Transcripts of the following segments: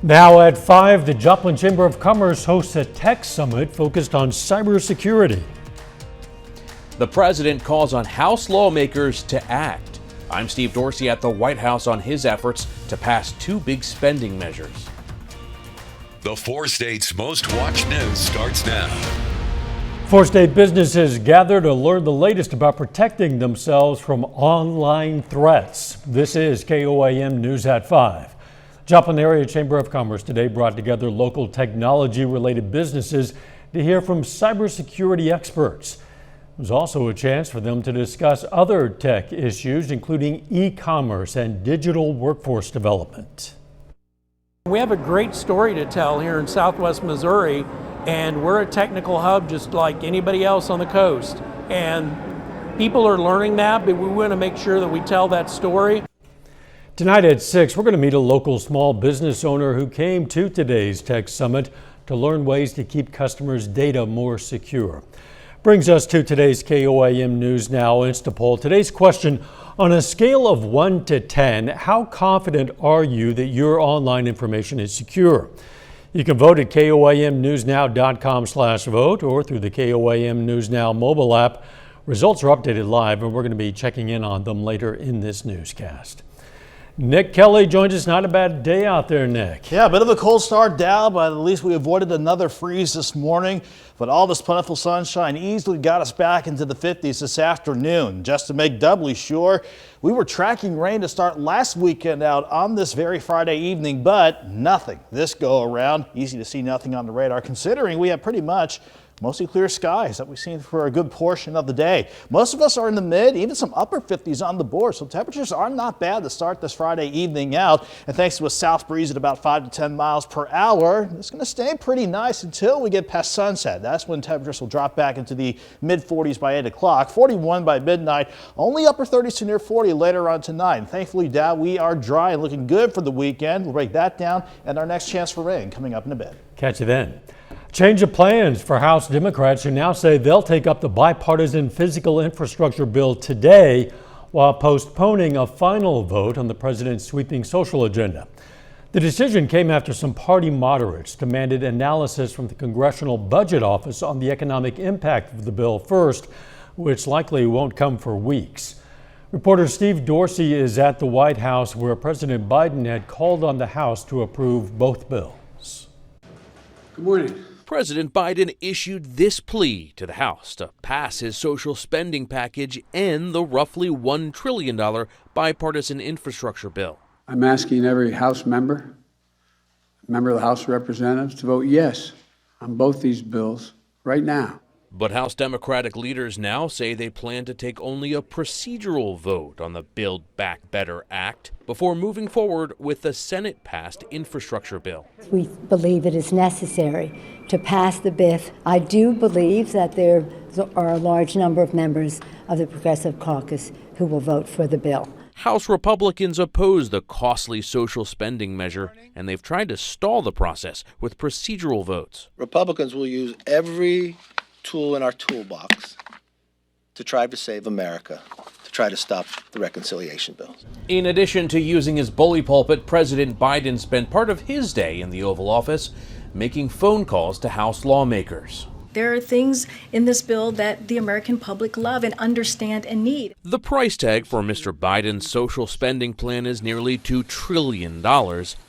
Now at 5, the Joplin Chamber of Commerce hosts a tech summit focused on cybersecurity. The president calls on House lawmakers to act. I'm Steve Dorsey at the White House on his efforts to pass two big spending measures. The 4 states' most watched news starts now. 4 state businesses gather to learn the latest about protecting themselves from online threats. This is KOAM News at 5. Joplin Area Chamber of Commerce today brought together local technology-related businesses to hear from cybersecurity experts. It was also a chance for them to discuss other tech issues, including e-commerce and digital workforce development. We have a great story to tell here in Southwest Missouri, and we're a technical hub just like anybody else on the coast. And people are learning that, but we want to make sure that we tell that story. Tonight at 6, we're going to meet a local small business owner who came to today's Tech Summit to learn ways to keep customers' data more secure. Brings us to today's KOAM News Now Insta Poll. Today's question, on a scale of 1 to 10, how confident are you that your online information is secure? You can vote at KOAMnewsnow.com/vote or through the KOAM News Now mobile app. Results are updated live, and we're going to be checking in on them later in this newscast. Nick Kelly joins us. Not a bad day out there, Nick. Yeah, a bit of a cold start down, but at least we avoided another freeze this morning. But all this plentiful sunshine easily got us back into the 50s this afternoon. Just to make doubly sure, we were tracking rain to start last weekend out on this very Friday evening, but nothing this go around. Easy to see nothing on the radar, considering we have pretty much mostly clear skies that we've seen for a good portion of the day. Most of us are in the mid, even some upper 50s on the board, so temperatures are not bad to start this Friday evening out. And thanks to a south breeze at about 5 to 10 miles per hour, it's going to stay pretty nice until we get past sunset. That's when temperatures will drop back into the mid 40s by 8 o'clock, 41 by midnight, only upper 30s to near 40 later on tonight. And thankfully, Dow, we are dry and looking good for the weekend. We'll break that down, and our next chance for rain coming up in a bit. Catch you then. Change of plans for House Democrats who now say they'll take up the bipartisan physical infrastructure bill today while postponing a final vote on the president's sweeping social agenda. The decision came after some party moderates demanded analysis from the Congressional Budget Office on the economic impact of the bill first, which likely won't come for weeks. Reporter Steve Dorsey is at the White House, where President Biden had called on the House to approve both bills. Good morning. President Biden issued this plea to the House to pass his social spending package and the roughly $1 trillion bipartisan infrastructure bill. I'm asking every House member of the House of Representatives to vote yes on both these bills right now. But House Democratic leaders now say they plan to take only a procedural vote on the Build Back Better Act before moving forward with the Senate-passed infrastructure bill. We believe it is necessary to pass the BIF. I do believe that there are a large number of members of the Progressive Caucus who will vote for the bill. House Republicans oppose the costly social spending measure, and they've tried to stall the process with procedural votes. Republicans will use every tool in our toolbox to try to save America, to try to stop the reconciliation bill. In addition to using his bully pulpit, President Biden spent part of his day in the Oval Office making phone calls to House lawmakers. There are things in this bill that the American public love and understand and need. The price tag for Mr. Biden's social spending plan is nearly $2 trillion.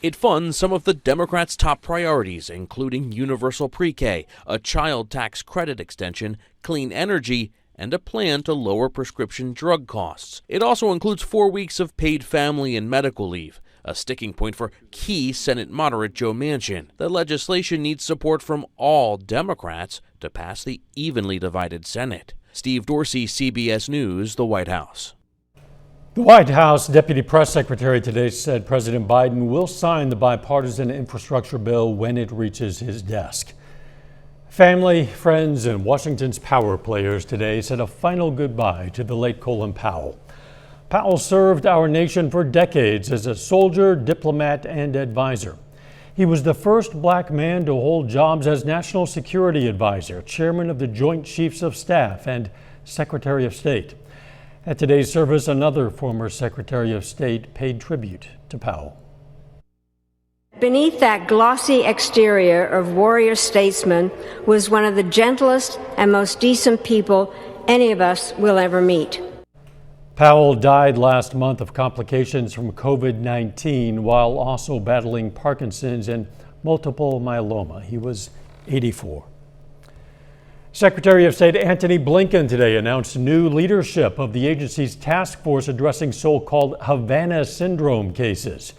It funds some of the Democrats' top priorities, including universal pre-K, a child tax credit extension, clean energy, and a plan to lower prescription drug costs. It also includes 4 weeks of paid family and medical leave, a sticking point for key Senate moderate Joe Manchin. The legislation needs support from all Democrats to pass the evenly divided Senate. Steve Dorsey, CBS News, the White House. The White House Deputy Press Secretary today said President Biden will sign the bipartisan infrastructure bill when it reaches his desk. Family, friends, and Washington's power players today said a final goodbye to the late Colin Powell. Powell served our nation for decades as a soldier, diplomat, and advisor. He was the first black man to hold jobs as National Security Advisor, Chairman of the Joint Chiefs of Staff, and Secretary of State. At today's service, another former Secretary of State paid tribute to Powell. Beneath that glossy exterior of warrior statesman was one of the gentlest and most decent people any of us will ever meet. Powell died last month of complications from COVID-19 while also battling Parkinson's and multiple myeloma. He was 84. Secretary of State Antony Blinken today announced new leadership of the agency's task force addressing so-called Havana syndrome cases.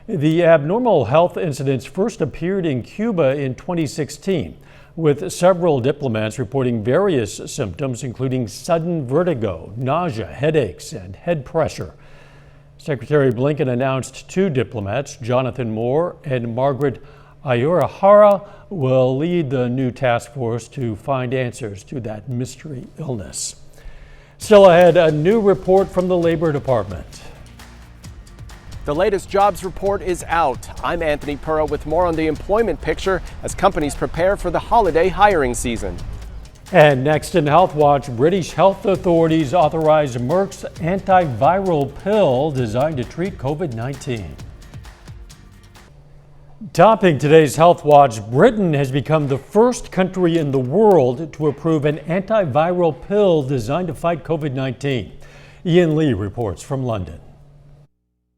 The abnormal health incidents first appeared in Cuba in 2016, with several diplomats reporting various symptoms, including sudden vertigo, nausea, headaches, and head pressure. Secretary Blinken announced 2 diplomats, Jonathan Moore and Margaret Ayurahara, will lead the new task force to find answers to that mystery illness. Still ahead, a new report from the Labor Department. The latest jobs report is out. I'm Anthony Purrow with more on the employment picture as companies prepare for the holiday hiring season. And next in Health Watch, British health authorities authorize Merck's antiviral pill designed to treat COVID-19. Topping today's Health Watch, Britain has become the first country in the world to approve an antiviral pill designed to fight COVID-19. Ian Lee reports from London.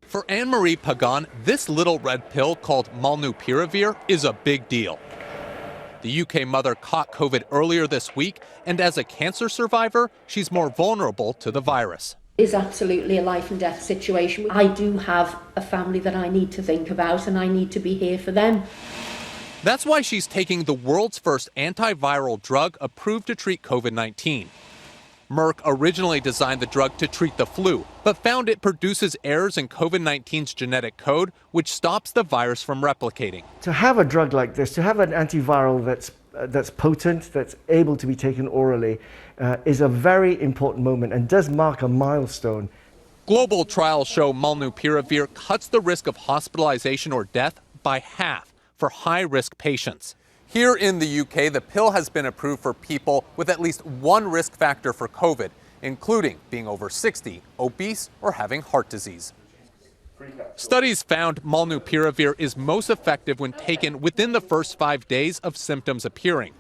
For Anne-Marie Pagan, this little red pill called molnupiravir is a big deal. The UK mother caught COVID earlier this week, and as a cancer survivor, she's more vulnerable to the virus. It is absolutely a life and death situation. I do have a family that I need to think about, and I need to be here for them. That's why she's taking the world's first antiviral drug approved to treat COVID-19. Merck originally designed the drug to treat the flu, but found it produces errors in COVID-19's genetic code, which stops the virus from replicating. To have a drug like this, to have an antiviral that's potent, that's able to be taken orally, is a very important moment and does mark a milestone. Global trials show molnupiravir cuts the risk of hospitalization or death by half for high-risk patients. Here in the UK, the pill has been approved for people with at least one risk factor for COVID, including being over 60, obese, or having heart disease. Studies found molnupiravir is most effective when taken within the first 5 days of symptoms appearing.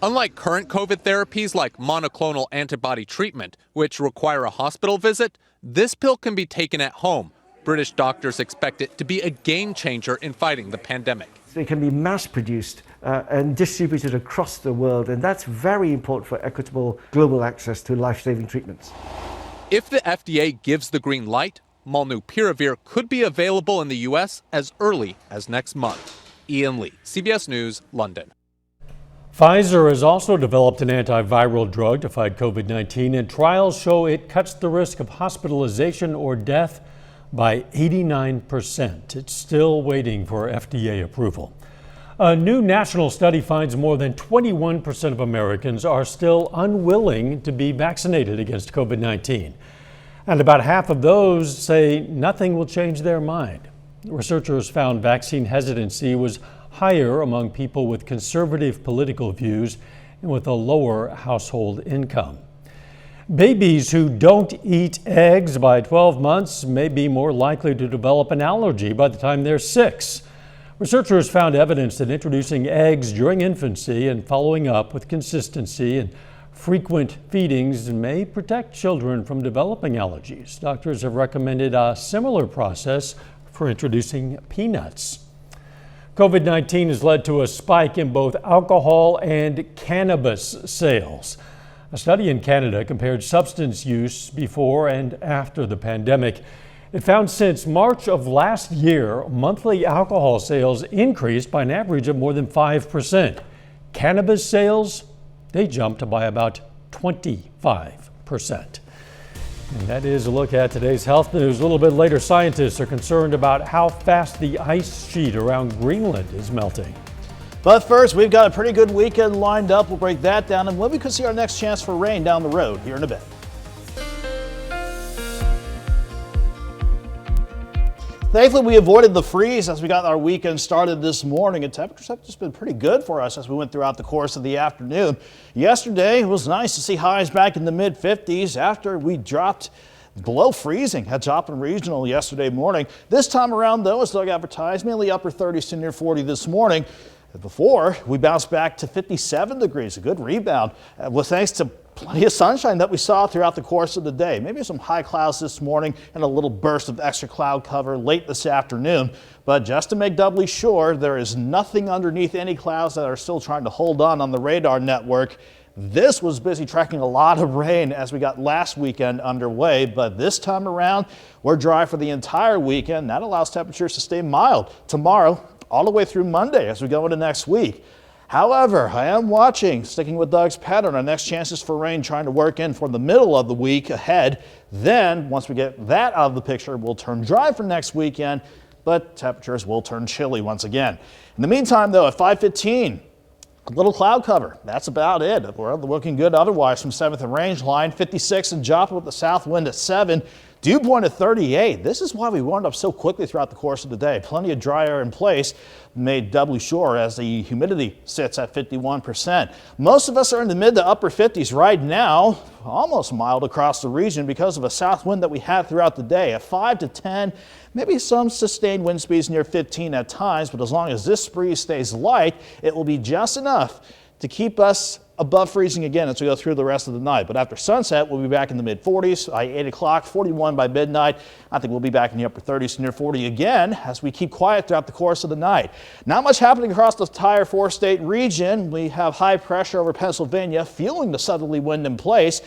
Unlike current COVID therapies like monoclonal antibody treatment, which require a hospital visit, this pill can be taken at home. British doctors expect it to be a game changer in fighting the pandemic. They can be mass-produced and distributed across the world, and that's very important for equitable global access to life-saving treatments. If the FDA gives the green light, molnupiravir could be available in the U.S. as early as next month. Ian Lee, CBS News, London. Pfizer has also developed an antiviral drug to fight COVID-19, and trials show it cuts the risk of hospitalization or death by 89%. It's still waiting for FDA approval. A new national study finds more than 21% of Americans are still unwilling to be vaccinated against COVID-19. And about half of those say nothing will change their mind. Researchers found vaccine hesitancy was higher among people with conservative political views and with a lower household income. Babies who don't eat eggs by 12 months may be more likely to develop an allergy by the time they're 6. Researchers found evidence that introducing eggs during infancy and following up with consistency and frequent feedings may protect children from developing allergies. Doctors have recommended a similar process for introducing peanuts. COVID-19 has led to a spike in both alcohol and cannabis sales. A study in Canada compared substance use before and after the pandemic. It found since March of last year, monthly alcohol sales increased by an average of more than 5%. Cannabis sales, they jumped by about 25%. And that is a look at today's health news. A little bit later, scientists are concerned about how fast the ice sheet around Greenland is melting. But first, we've got a pretty good weekend lined up. We'll break that down and when we could see our next chance for rain down the road here in a bit. Thankfully, we avoided the freeze as we got our weekend started this morning, and temperatures have just been pretty good for us as we went throughout the course of the afternoon. Yesterday, it was nice to see highs back in the mid-50s after we dropped below freezing at Joplin Regional yesterday morning. This time around, though, as Doug advertised, mainly upper 30s to near 40 this morning. Before, we bounced back to 57 degrees, a good rebound, thanks to plenty of sunshine that we saw throughout the course of the day. Maybe some high clouds this morning and a little burst of extra cloud cover late this afternoon. But just to make doubly sure, there is nothing underneath any clouds that are still trying to hold on the radar network. This was busy tracking a lot of rain as we got last weekend underway, but this time around, we're dry for the entire weekend. That allows temperatures to stay mild tomorrow all the way through Monday as we go into next week. However, I am watching, sticking with Doug's pattern, our next chances for rain trying to work in for the middle of the week ahead. Then, once we get that out of the picture, we'll turn dry for next weekend, but temperatures will turn chilly once again. In the meantime, though, at 5:15, a little cloud cover. That's about it. We're looking good otherwise from 7th and Range Line. 56 in Joplin with the south wind at 7. Dew point at 38. This is why we warmed up so quickly throughout the course of the day. Plenty of dry air in place, made doubly sure as the humidity sits at 51%. Most of us are in the mid to upper 50s right now, almost mild across the region because of a south wind that we had throughout the day. At 5 to 10, maybe some sustained wind speeds near 15 at times, but as long as this breeze stays light, it will be just enough to keep us above freezing again as we go through the rest of the night. But after sunset, we'll be back in the mid-40s by 8 o'clock, 41 by midnight. I think we'll be back in the upper 30s to near 40 again as we keep quiet throughout the course of the night. Not much happening across the entire four-state region. We have high pressure over Pennsylvania, fueling the southerly wind in place.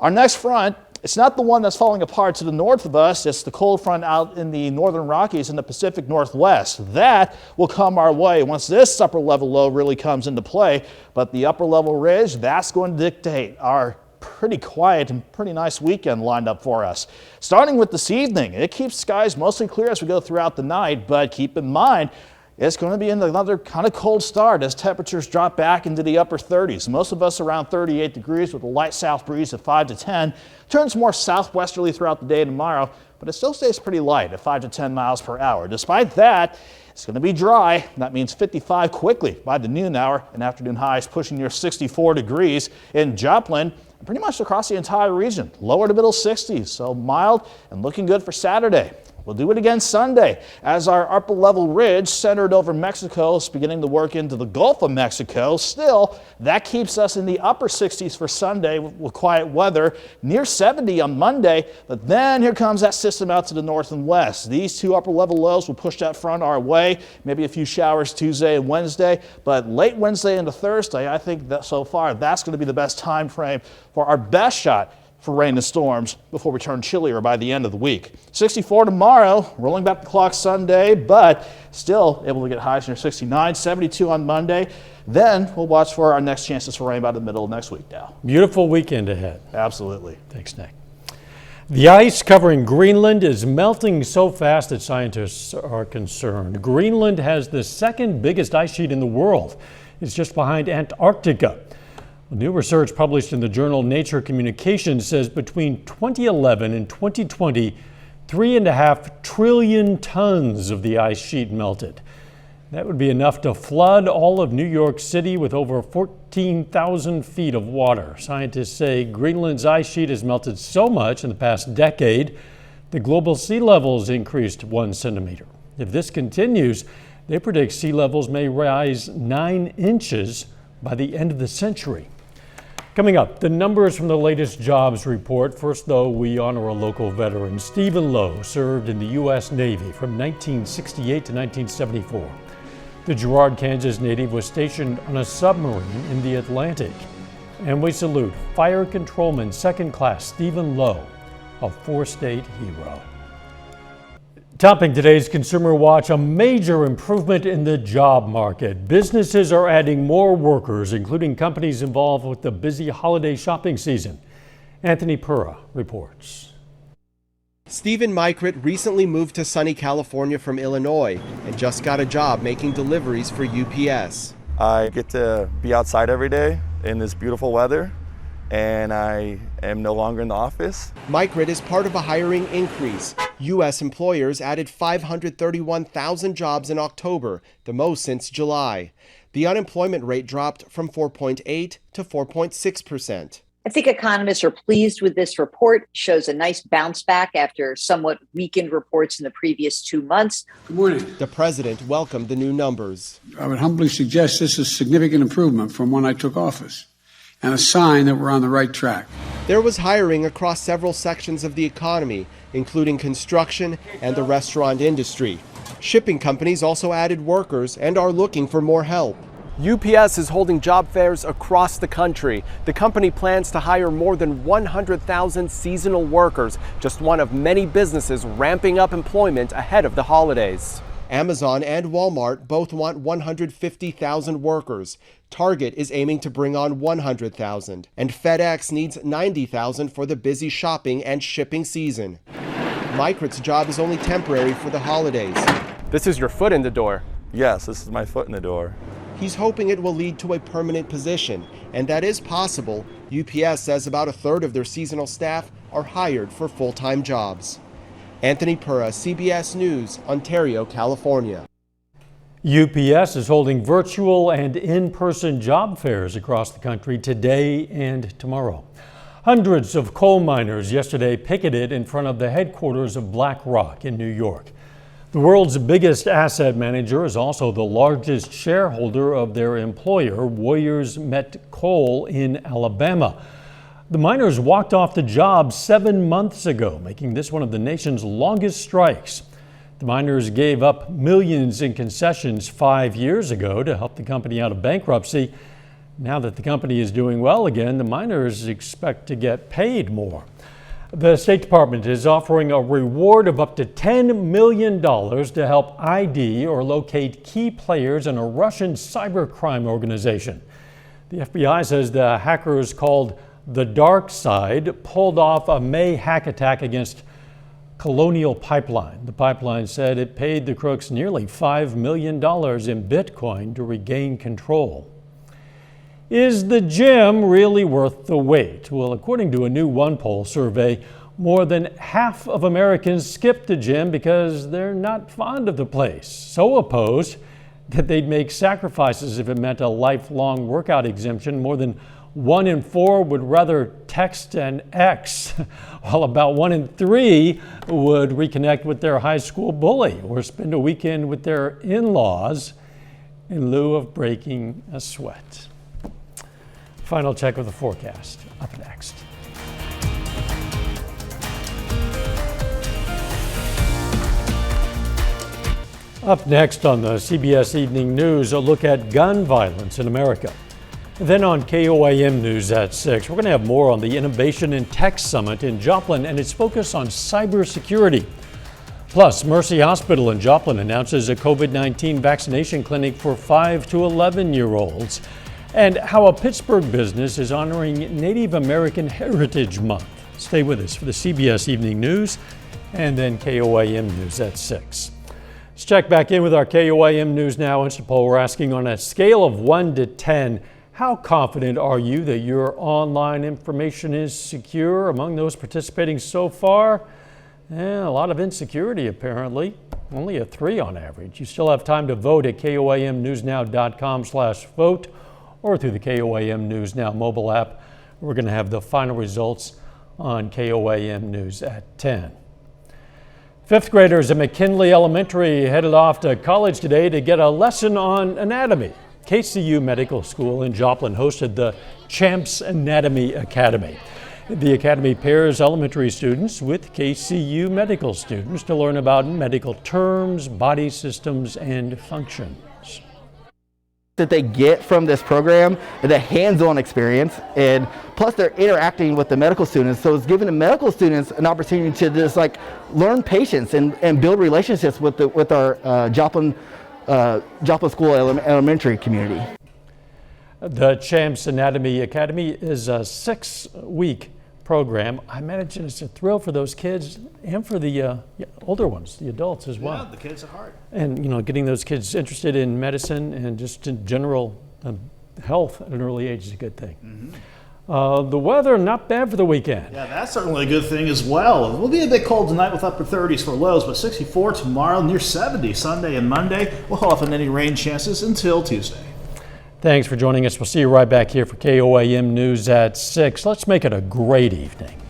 Our next front, it's not the one that's falling apart to the north of us. It's the cold front out in the northern Rockies and the Pacific Northwest. That will come our way once this upper level low really comes into play. But the upper level ridge, that's going to dictate our pretty quiet and pretty nice weekend lined up for us. Starting with this evening, it keeps skies mostly clear as we go throughout the night, but keep in mind, it's going to be another kind of cold start as temperatures drop back into the upper 30s. Most of us around 38 degrees with a light south breeze at 5 to 10. Turns more southwesterly throughout the day tomorrow, but it still stays pretty light at 5 to 10 miles per hour. Despite that, it's going to be dry. That means 55 quickly by the noon hour, and afternoon highs pushing near 64 degrees in Joplin. Pretty much across the entire region, lower to middle 60s, so mild and looking good for Saturday. We'll do it again Sunday as our upper level ridge centered over Mexico is beginning to work into the Gulf of Mexico. Still, that keeps us in the upper 60s for Sunday with quiet weather, near 70 on Monday. But then here comes that system out to the north and west. These two upper level lows will push that front our way. Maybe a few showers Tuesday and Wednesday, but late Wednesday into Thursday, I think that so far that's going to be the best time frame for our best shot for rain and storms before we turn chillier by the end of the week. 64 tomorrow, rolling back the clock Sunday, but still able to get highs near 69, 72 on Monday. Then we'll watch for our next chances for rain by the middle of next week now. Beautiful weekend ahead. Absolutely. Thanks, Nick. The ice covering Greenland is melting so fast that scientists are concerned. Greenland has the second biggest ice sheet in the world. It's just behind Antarctica. New research published in the journal Nature Communications says between 2011 and 2020, 3.5 trillion tons of the ice sheet melted. That would be enough to flood all of New York City with over 14,000 feet of water. Scientists say Greenland's ice sheet has melted so much in the past decade, the global sea levels increased 1 centimeter. If this continues, they predict sea levels may rise 9 inches by the end of the century. Coming up, the numbers from the latest jobs report. First, though, we honor a local veteran. Stephen Lowe served in the U.S. Navy from 1968 to 1974. The Girard, Kansas native was stationed on a submarine in the Atlantic. And we salute Fire Controlman Second Class Stephen Lowe, a four-state hero. Topping today's Consumer Watch, a major improvement in the job market. Businesses are adding more workers, including companies involved with the busy holiday shopping season. Anthony Pura reports. Stephen Mykrit recently moved to sunny California from Illinois and just got a job making deliveries for UPS. I get to be outside every day in this beautiful weather, and I am no longer in the office. Mykrit is part of a hiring increase. U.S. employers added 531,000 jobs in October, the most since July. The unemployment rate dropped from 4.8 to 4.6%. I think economists are pleased with this report. It shows a nice bounce back after somewhat weakened reports in the previous 2 months. Good morning. The president welcomed the new numbers. I would humbly suggest this is a significant improvement from when I took office and a sign that we're on the right track. There was hiring across several sections of the economy, including construction and the restaurant industry. Shipping companies also added workers and are looking for more help. UPS is holding job fairs across the country. The company plans to hire more than 100,000 seasonal workers, just one of many businesses ramping up employment ahead of the holidays. Amazon and Walmart both want 150,000 workers. Target is aiming to bring on 100,000, and FedEx needs 90,000 for the busy shopping and shipping season. Micrit's job is only temporary for the holidays. This is your foot in the door. Yes, this is my foot in the door. He's hoping it will lead to a permanent position, and that is possible. UPS says about a third of their seasonal staff are hired for full-time jobs. Anthony Pura, CBS News, Ontario, California. UPS is holding virtual and in-person job fairs across the country today and tomorrow. Hundreds of coal miners yesterday picketed in front of the headquarters of BlackRock in New York. The world's biggest asset manager is also the largest shareholder of their employer, Warriors Met Coal in Alabama. The miners walked off the job 7 months ago, making this one of the nation's longest strikes. The miners gave up millions in concessions 5 years ago to help the company out of bankruptcy. Now that the company is doing well again, the miners expect to get paid more. The State Department is offering a reward of up to $10 million to help ID or locate key players in a Russian cybercrime organization. The FBI says the hackers called the Dark Side pulled off a May hack attack against Colonial Pipeline. The pipeline said it paid the crooks nearly $5 million in Bitcoin to regain control. Is the gym really worth the wait? Well, according to a new OnePoll survey, more than half of Americans skip the gym because they're not fond of the place. So opposed that they'd make sacrifices if it meant a lifelong workout exemption. More than 1 in 4 would rather text an ex, while about 1 in 3 would reconnect with their high school bully or spend a weekend with their in-laws in lieu of breaking a sweat. Final check of the forecast up next. Up next on the CBS Evening News, a look at gun violence in America. Then on KOAM News at 6, we're going to have more on the Innovation in Tech Summit in Joplin and its focus on cybersecurity. Plus, Mercy Hospital in Joplin announces a COVID-19 vaccination clinic for 5 to 11-year-olds. And how a Pittsburgh business is honoring Native American Heritage Month. Stay with us for the CBS Evening News and then KOAM News at 6. Let's check back in with our KOAM News Now Insta Poll. We're asking on a scale of 1 to 10, how confident are you that your online information is secure? Among those participating so far, a lot of insecurity apparently. Only a 3 on average. You still have time to vote at koamnewsnow.com/vote. or through the KOAM News Now mobile app. We're going to have the final results on KOAM News at 10. Fifth graders at McKinley Elementary headed off to college today to get a lesson on anatomy. KCU Medical School in Joplin hosted the Champs Anatomy Academy. The academy pairs elementary students with KCU medical students to learn about medical terms, body systems, and functions. That they get from this program, the hands-on experience, and plus they're interacting with the medical students, so it's giving the medical students an opportunity to just learn patience and build relationships with our Joplin School elementary community. The Champs Anatomy Academy is a 6-week program. I imagine it's a thrill for those kids and for the older ones, the adults as well. Yeah, the kids at heart. And getting those kids interested in medicine and just in general health at an early age is a good thing. Mm-hmm. The weather, not bad for the weekend. Yeah, that's certainly a good thing as well. It will be a bit cold tonight with upper 30s for lows, but 64 tomorrow, near 70 Sunday and Monday. We'll hold off on any rain chances until Tuesday. Thanks for joining us. We'll see you right back here for KOAM News at 6. Let's make it a great evening.